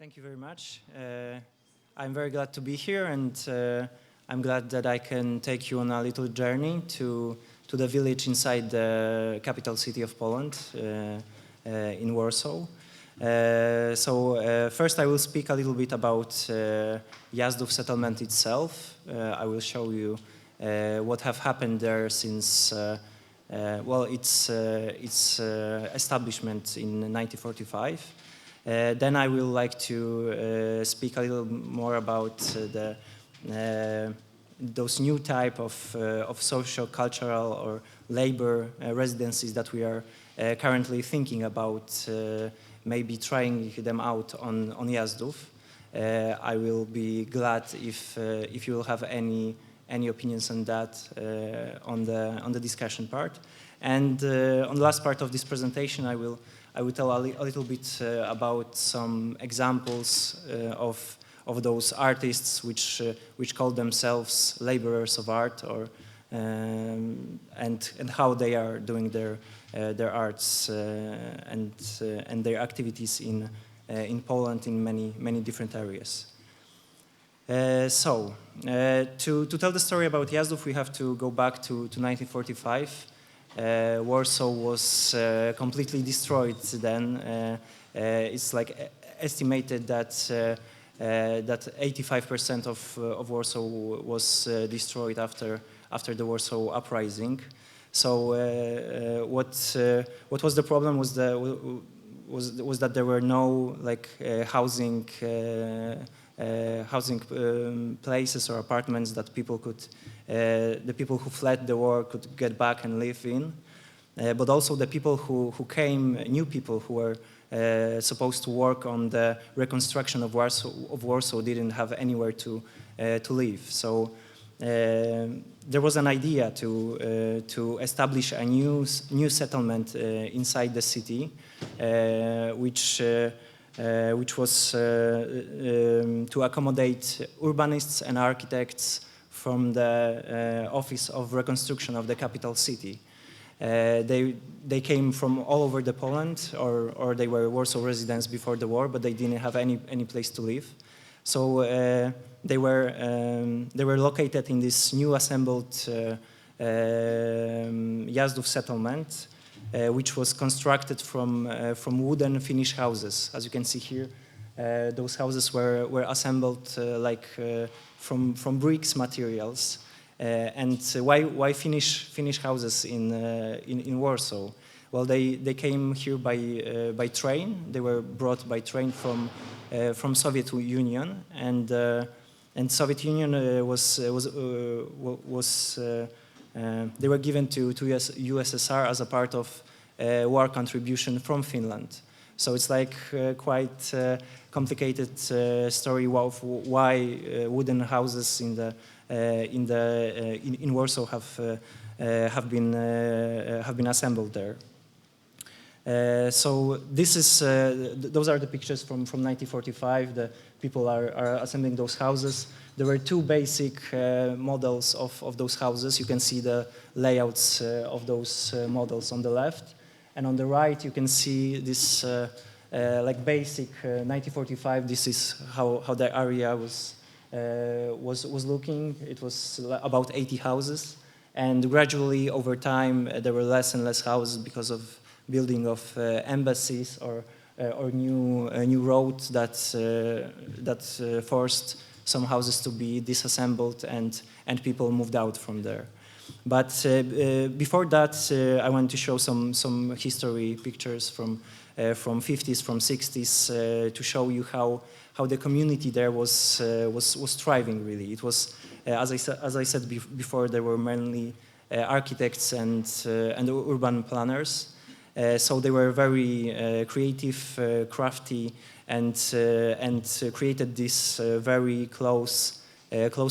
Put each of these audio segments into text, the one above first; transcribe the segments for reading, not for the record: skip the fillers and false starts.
Thank you very much. I'm very glad to be here, and I'm glad that I can take you on a little journey to the village inside the capital city of Poland, in Warsaw. First I will speak a little bit about Jazdów Settlement itself. I will show you what have happened there since its establishment in 1945. Then I will like to speak a little more about those new type of social, cultural, or labor residencies that we are currently thinking about, maybe trying them out on Jazdów. I will be glad if you will have any opinions on that on the discussion part. And on the last part of this presentation, I will tell a little bit about some examples of those artists which call themselves laborers of art, or and how they are doing their arts and their activities in Poland in many different areas. To tell the story about Jazdów, we have to go back to 1945. Warsaw was completely destroyed then. It's like estimated that 85% of Warsaw was destroyed after the Warsaw Uprising. So what was the problem was that there were no housing places or apartments that people could, the people who fled the war could get back and live in, but also the people who came, new people who were supposed to work on the reconstruction of Warsaw didn't have anywhere to live. So there was an idea to establish a new settlement inside the city, which was to accommodate urbanists and architects from the Office of Reconstruction of the capital city. They came from all over the Poland, or they were Warsaw residents before the war, but they didn't have any place to live. So they were located in this new assembled Jazdów Settlement, which was constructed from wooden Finnish houses. As you can see here, those houses were assembled from bricks materials. And why Finnish houses in Warsaw? Well, they came here by train. They were brought by train from Soviet Union, and Soviet Union they were given to USSR as a part of war contribution from Finland. So it's like quite complicated story of why wooden houses in Warsaw have been assembled there. So this is those are the pictures from 1945. The people are assembling those houses. There were two basic models of those houses. You can see the layouts of those models on the left, and on the right you can see this basic 1945. This is how the area was looking. It was about 80 houses, and gradually over time there were less and less houses because of building of embassies or new roads that forced some houses to be disassembled, and people moved out from there. But before that, I want to show some history pictures from 50s, from 60s, to show you how the community there was thriving. Really, it was as I said before, there were mainly architects and urban planners. So they were very creative, crafty, and created this very close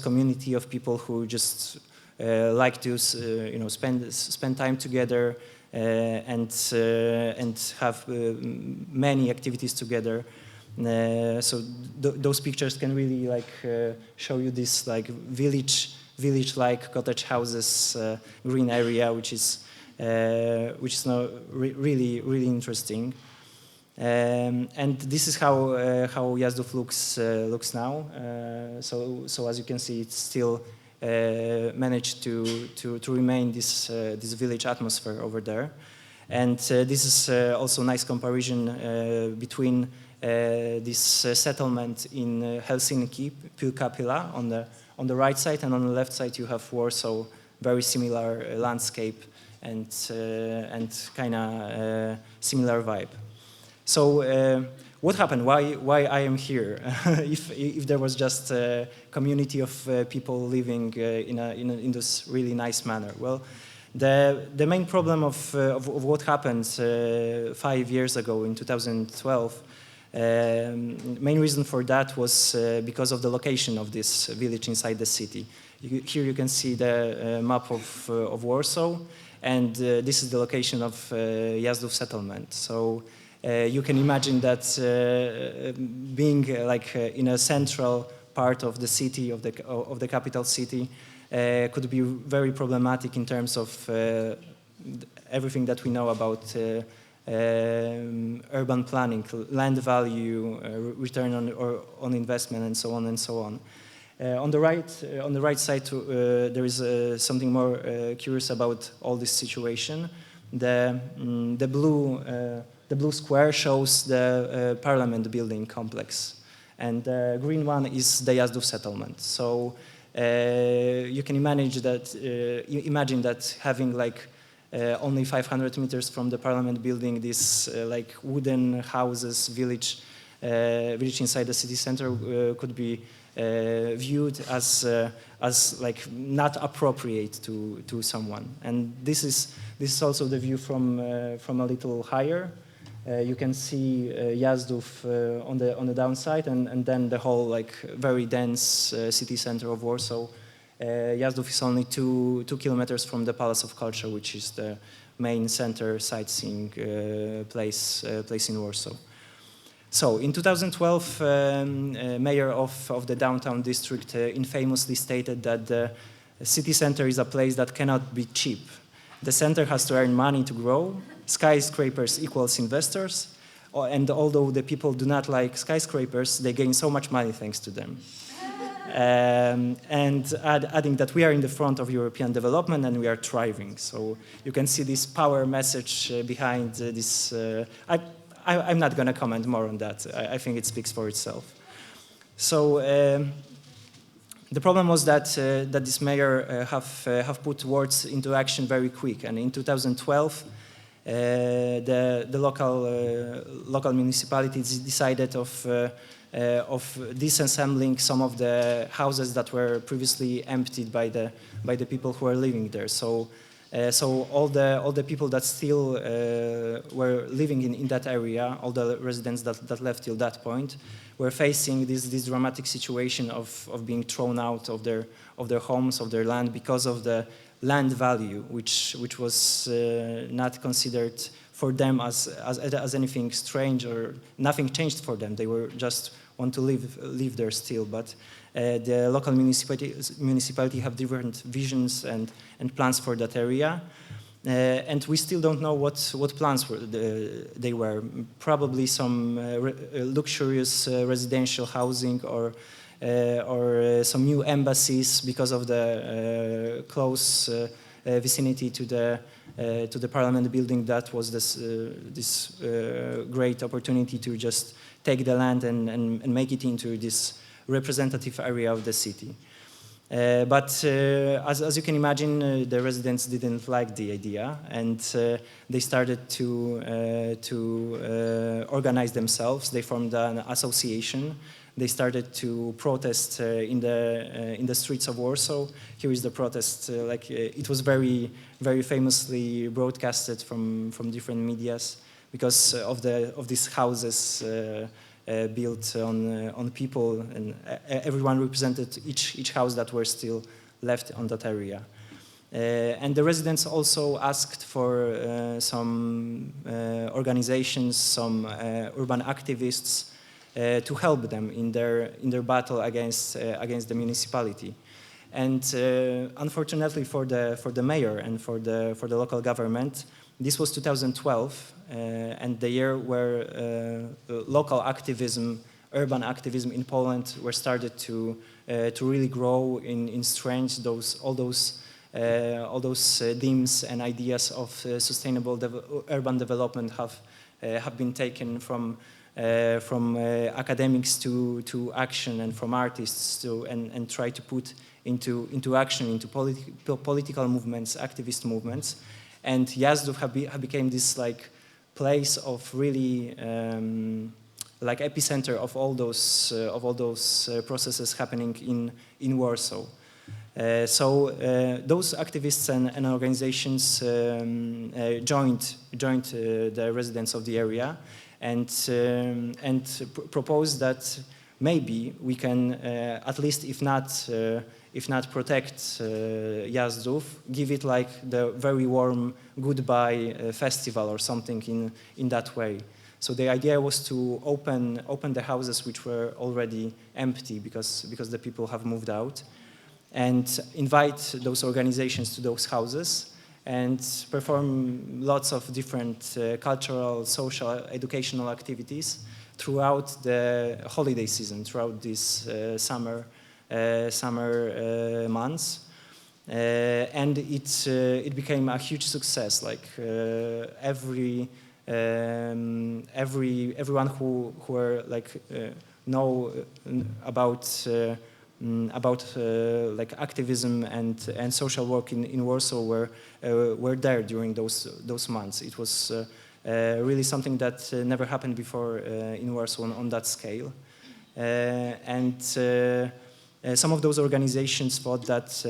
community of people who just like to spend time together and have many activities together. So those pictures can really show you this village-like cottage houses, green area, which is now really interesting. And this is how Jazdów looks now. So as you can see, it's still managed to remain this village atmosphere over there. And this is also a nice comparison between this settlement in Helsinki, Pilkapila, on the right side, and on the left side you have Warsaw, very similar landscape and kind of similar vibe. So what happened? Why I am here? if there was just a community of people living in this really nice manner? Well, the main problem of what happened 5 years ago in 2012. Main reason for that was because of the location of this village inside the city. Here you can see the map of Warsaw, and this is the location of Jazdów Settlement. So you can imagine that being in a central part of the city, of the capital city, could be very problematic in terms of everything that we know about urban planning, land value, return on investment, and so on and so on. On the right side, there is something more curious about all this situation. The blue square shows the Parliament building complex, and the green one is the Jazdów Settlement. So you can imagine that having only 500 meters from the Parliament building, this wooden houses village inside the city center could be viewed as not appropriate to someone. And this is also the view from a little higher. You can see Jazdów on the downside, and then the whole very dense city center of Warsaw. Jazdów is only 2 kilometers from the Palace of Culture, which is the main center sightseeing place in Warsaw. So in 2012, mayor of the downtown district infamously stated that the city center is a place that cannot be cheap. The center has to earn money to grow. Skyscrapers equals investors, and although the people do not like skyscrapers, they gain so much money thanks to them. And adding that we are in the front of European development and we are thriving. So you can see this power message behind this. I'm not going to comment more on that. I think it speaks for itself. So the problem was that this mayor have put words into action very quick, and in 2012 the local municipalities decided of disassembling some of the houses that were previously emptied by the people who were living there. So all the people that still were living in that area, all the residents that left till that point, were facing this dramatic situation of being thrown out of their homes, of their land, because of the land value, which was not considered for them as anything strange, or nothing changed for them. They were just want to live there still, but the local municipality have different visions and plans for that area, and we still don't know what plans they were. Probably some luxurious residential housing, or some new embassies because of the close vicinity to the Parliament building. That was this great opportunity to just take the land and make it into this representative area of the city. But as you can imagine, the residents didn't like the idea, and they started to organize themselves. They formed an association. They started to protest in the streets of Warsaw. Here is the protest. It was very, very famously broadcasted from different medias because of these houses built on people, and everyone represented each house that were still left on that area. And the residents also asked for some organizations, some urban activists, to help them in their battle against the municipality. And unfortunately for the mayor and for the local government, This was 2012, and the year where local activism, urban activism in Poland were started to really grow in strength. All those themes and ideas of sustainable urban development have been taken from academics to action, and from artists and try to put into action, into political movements, activist movements. And Jazdów have became this like place of really like epicenter of all those processes happening in Warsaw. So those activists and organizations joined the residents of the area and proposed that maybe we can at least, if not protect Jazdów, give it like the very warm goodbye festival or something in that way. So the idea was to open the houses which were already empty because the people have moved out, and invite those organizations to those houses and perform lots of different cultural, social, educational activities throughout the holiday season, throughout this summer months. And it became a huge success. Like everyone who were like know about like activism and social work in Warsaw were there during those months. It was really something that never happened before in Warsaw on that scale. And some of those organizations thought that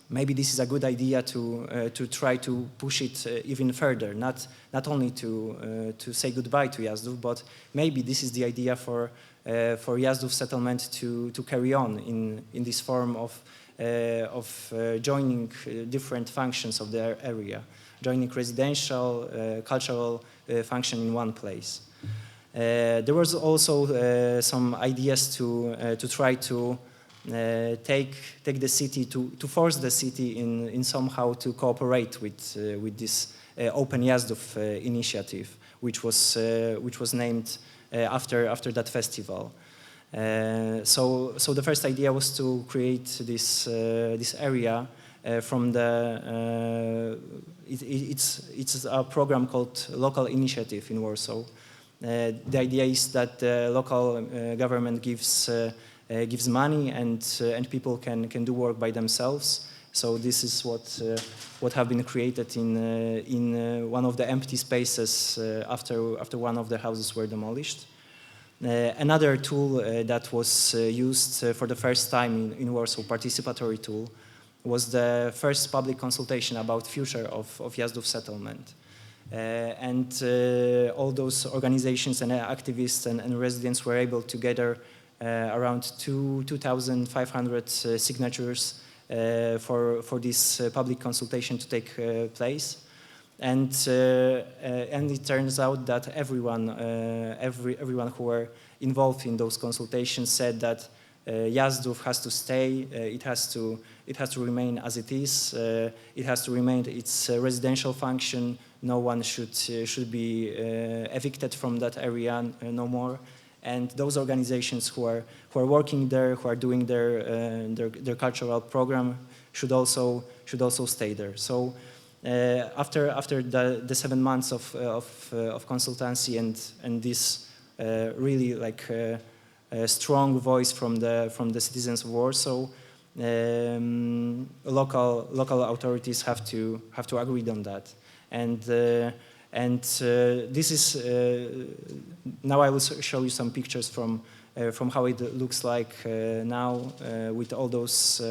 maybe this is a good idea to try to push it even further, not only to say goodbye to Jazdów, but maybe this is the idea for Jazdów Settlement to carry on in this form of joining different functions of their area, joining residential, cultural function in one place. There was also some ideas to try to take the city, to force the city in somehow to cooperate with this Open Jazdów initiative, which was named after that festival. So the first idea was to create this area from the it's a program called Local Initiative in Warsaw. The idea is that the local government gives money and people can do work by themselves. So this is what have been created in one of the empty spaces after one of the houses were demolished. Another tool that was used for the first time in Warsaw, participatory tool, was the first public consultation about future of Jazdów Settlement. And all those organizations and activists and residents were able to gather around 2,500 signatures for this public consultation to take place. And it turns out that everyone who were involved in those consultations said that Jazdów has to stay. It has to remain as it is. It has to remain its residential function. No one should be evicted from that area no more. And those organizations who are working there, who are doing their cultural program, should also stay there. So after the 7 months of consultancy and this really like strong voice from the citizens of Warsaw, local authorities have to agree on that. And this is now I will show you some pictures from how it looks like now with all those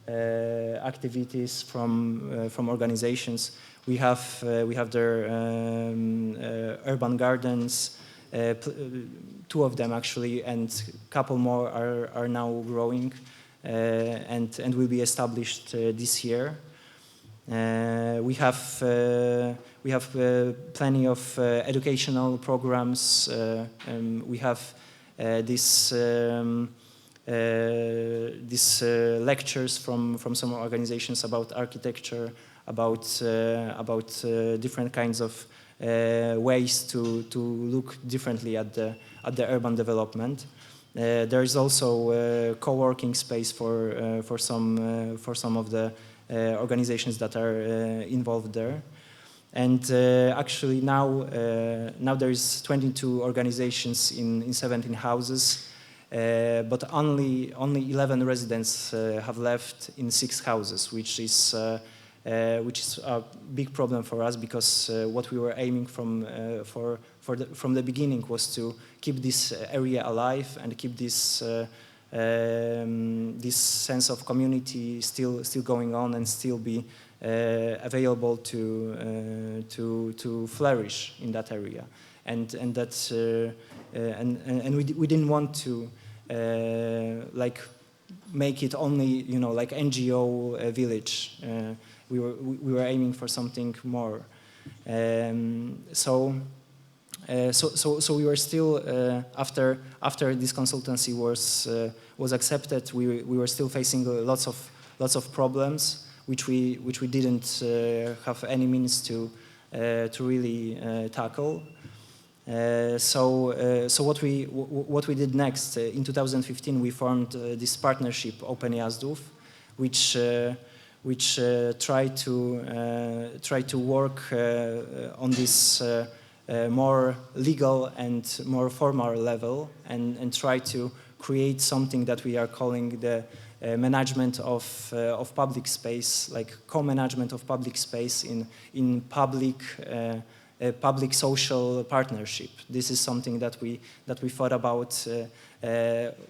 activities from organizations. We have their urban gardens, 2 of them actually, and a couple more are now growing and will be established this year. We have plenty of educational programs. We have these lectures from some organizations about architecture, about different kinds of ways to look differently at the urban development. There is also a co-working space for some of the organizations that are involved there. And actually now there is 22 organizations in 17 houses, but only 11 residents have left in 6 houses, which is a big problem for us, because what we were aiming from the beginning was to keep this area alive and keep this this sense of community still going on and still be available to flourish in that area, and that we didn't want to like make it only, you know, like NGO village. We were aiming for something more. So we were still after this consultancy was accepted, we were still facing lots of problems, which we didn't have any means to really tackle. So what we did next, in 2015 we formed this partnership, Open Jazdów, which tried to work on this more legal and more formal level, and try to create something that we are calling the management of public space, like co-management of public space in public social partnership. This is something that we thought about.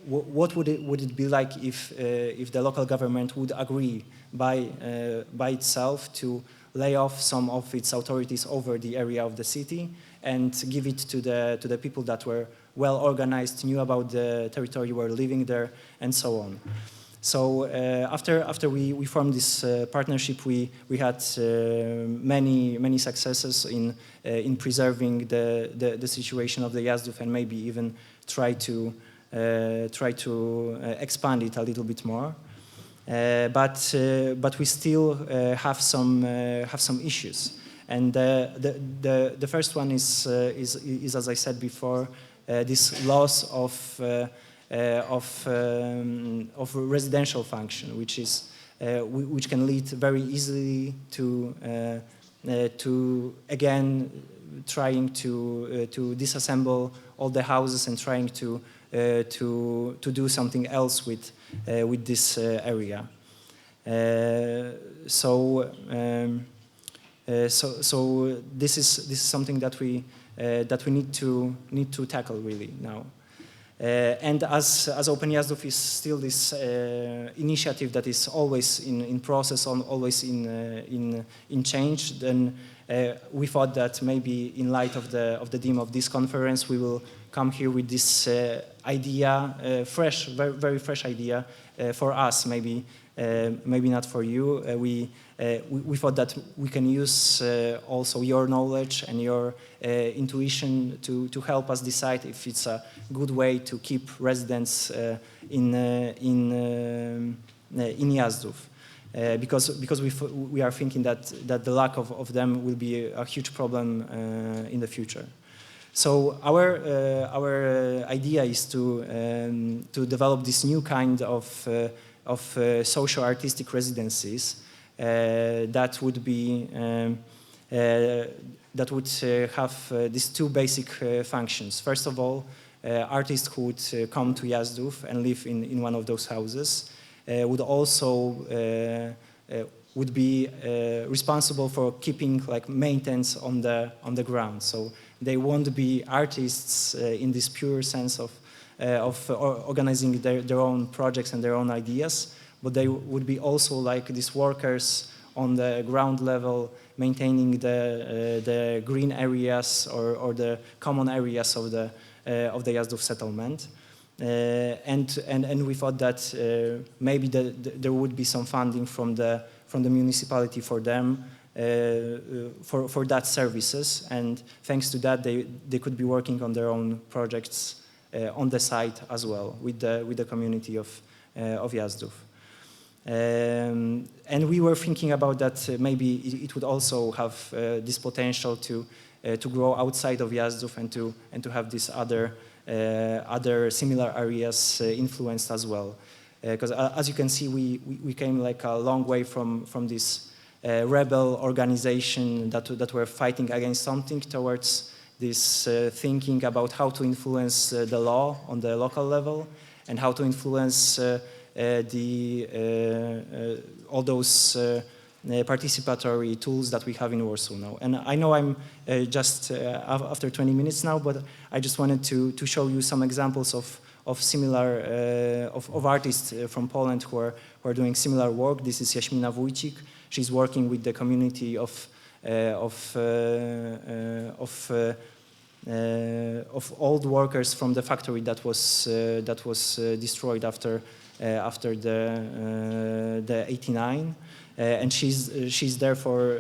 What would it be like if the local government would agree by itself to lay off some of its authorities over the area of the city and give it to the people that were well organized, knew about the territory, were living there, and so on. So after we formed this partnership, we had many successes in preserving the situation of the Jazdów, and maybe even try to expand it a little bit more. But we still have some issues, and the first one is as I said before, this loss of residential function, which can lead very easily to again trying to disassemble all the houses and trying to do something else with this area. So this is something that we need to tackle really now. And as Open Jazdów is still this initiative that is always in process, always in change, then we thought that maybe in light of the theme of this conference, we will come here with this idea, fresh, very fresh idea for us, maybe not for you. We thought that we can use also your knowledge and your intuition to help us decide if it's a good way to keep residents in Jazdów, because we are thinking that the lack of them will be a huge problem in the future. So our idea is to develop this new kind of social artistic residencies that would be have these two basic functions. First of all, artists who would come to Jazdów and live in one of those houses would also would be responsible for keeping like maintenance on the ground. So they won't be artists in this pure sense of organizing their own projects and their own ideas, but they would be also like these workers on the ground level, maintaining the green areas or the common areas of the Jazdów Settlement. And we thought that maybe there would be some funding from the municipality for them for that services, and thanks to that they could be working on their own projects on the site as well with the community of Jazdów. And we were thinking about that maybe it would also have this potential to grow outside of Jazdów and to have these other similar areas influenced as well. Because as you can see, we came like a long way from this rebel organization that were fighting against something towards this thinking about how to influence the law on the local level and how to influence all those participatory tools that we have in Warsaw now. And I know I'm just after 20 minutes now, but I just wanted to show you some examples of similar of artists from Poland who are doing similar work. This is Jaśmina Wójcik. She's working with the community of old workers from the factory that was destroyed after the 89. And she's there for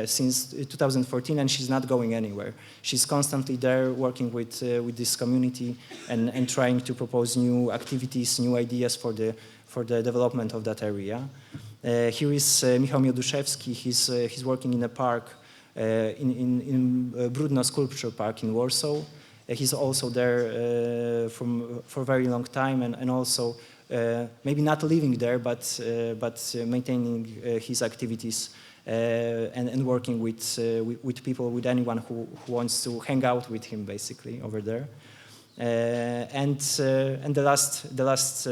since 2014, and she's not going anywhere. She's constantly there working with this community and trying to propose new activities, new ideas for the development of that area. Here is Michał Mioduszewski. He's working in a park in Brudno Sculpture Park in Warsaw. He's also there for a very long time and also maybe not living there, but maintaining his activities and working with people, with anyone who wants to hang out with him, basically over there. And the last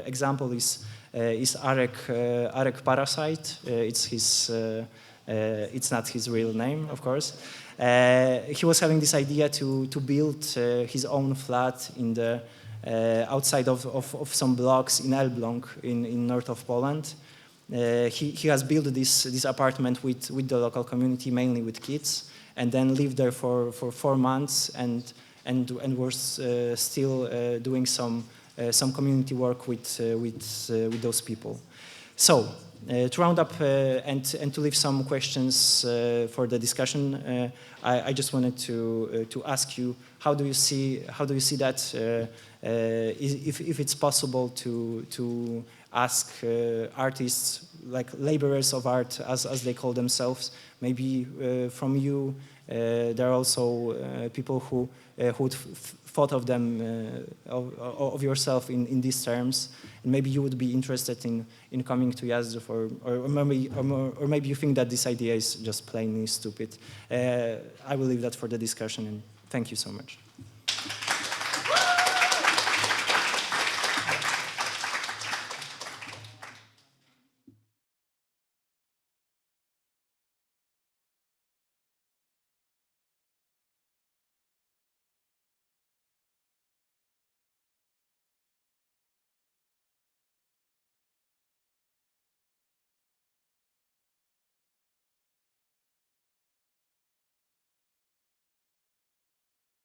example is Arek Parasite. It's not his real name, of course. He was having this idea to build his own flat in the outside of some blocks in Elbląg in north of Poland. He has built this apartment with the local community, mainly with kids, and then lived there for 4 months and was still doing some community work with those people. So to round up and to leave some questions for the discussion, I just wanted to ask you, how do you see that if it's possible to ask artists, like laborers of art, as they call themselves, maybe from you, there are also people who thought of them of yourself in these terms, and maybe you would be interested in coming to Jazdów, or maybe you think that this idea is just plainly stupid. I will leave that for the discussion, and thank you so much.